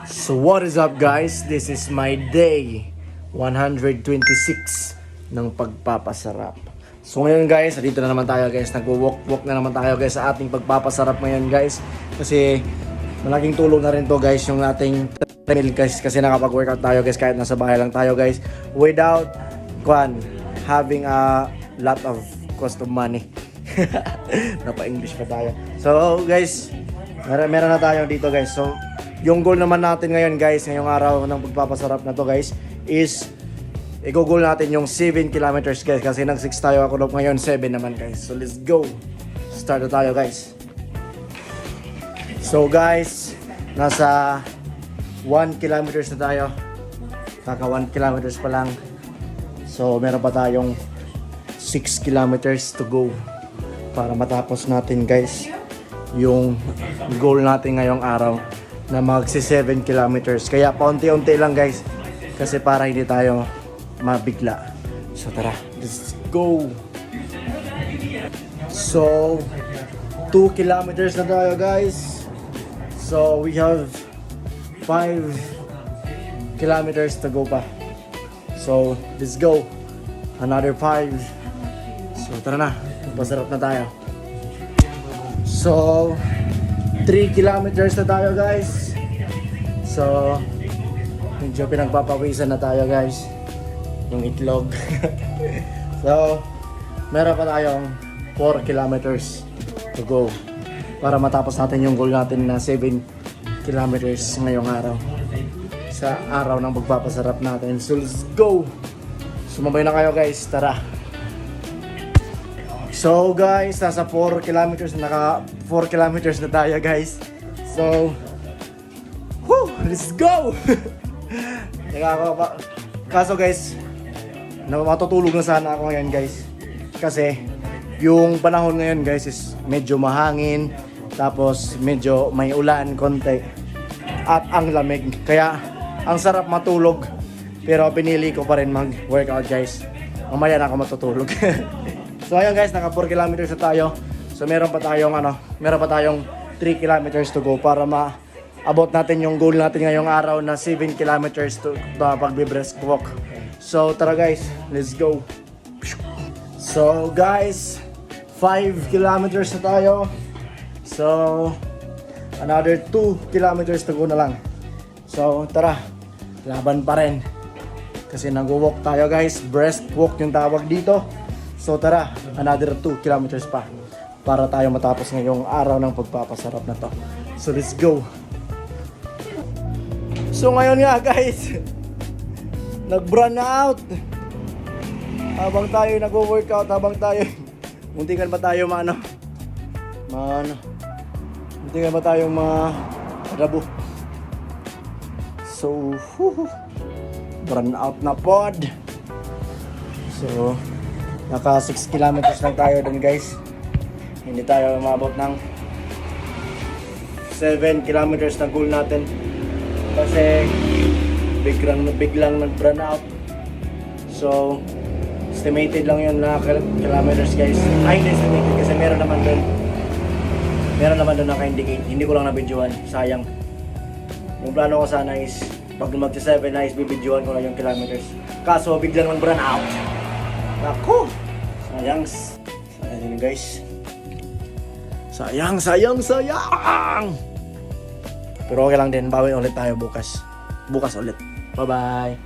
So what is up guys? This is my day 126 ng pagpapasarap. So ngayon guys, dito na naman tayo guys. Nagwo-walk na naman tayo guys sa ating pagpapasarap ngayon guys. Kasi malaking tulong na rin to guys yung ating treadmill guys. Kasi nakapag-workout tayo guys kahit nasa bahay lang tayo guys. Without having a lot of cost of money. Napa-English pa tayo. So guys, meron na tayo dito guys. So yung goal naman natin ngayon guys, ngayong araw ng pagpapasarap na to guys, is i-goal natin yung 7 kilometers guys. Kasi nag 6 tayo ako ngayon, 7 naman guys. So let's go. Start na tayo guys. So guys, nasa 1 kilometers na tayo. Kaka 1 kilometers pa lang. So meron pa tayong 6 kilometers to go para matapos natin guys yung goal natin ngayong araw na magsi 7 kilometers. Kaya paunti-unti lang guys kasi para hindi tayo mabigla. So tara, let's go. So 2 kilometers na tayo guys. So we have 5 kilometers to go pa. So let's go. Another 5. So tara na, pasarap na tayo. So 3 kilometers na tayo guys. So medyo pinagpapawisan na tayo guys yung itlog. So meron pa tayong 4 kilometers to go para matapos natin yung goal natin na 7 kilometers ngayong araw, sa araw ng pagpapasarap natin. So let's go. Sumabay na kayo guys, tara. So guys, nasa 4 kilometers, naka 4 kilometers na tayo guys. So, let's go! Kaso guys, matutulog na sana ako ngayon guys. Kasi, yung panahon ngayon guys is medyo mahangin. Tapos, medyo may ulan konti. At ang lamig. Kaya, ang sarap matulog. Pero pinili ko pa rin mag-workout guys. Mamaya na ako matutulog. So ayun guys, naka 4 kilometers na tayo. So meron pa tayong 3 kilometers to go para maabot natin yung goal natin ngayong araw na 7 kilometers to pagbe-brisk walk. So tara guys, let's go. So guys, 5 kilometers na tayo. So another 2 kilometers to go na lang. So tara, laban pa rin. Kasi nag-walk tayo guys, breast walk yung tawag dito. So tara, another 2 kilometers pa para tayo matapos ngayong araw ng pagpapasarap na to. So let's go. So ngayon nga guys, nag-burn out. Habang tayo nag-workout, habang tayo muntikan pa tayo muntikan pa tayong marabo. So burn out na pod. So naka 6 kilometers lang tayo dun guys. Hindi tayo umabot ng 7 kilometers na goal natin. Kasi biglang nag-burn out. So estimated lang yun na kilometers guys. Ay, hindi estimated kasi meron naman dun naka-indicate. Hindi ko lang na-videoan. Sayang. Yung plano ko sana is pag mag-7 na is bibidyoan ko na yung kilometers. Kaso biglang nag-burn out. Ako, sayang guys. Sayang. Pero okay lang din, bawin ulit tayo bukas. Bukas ulit. Bye-bye.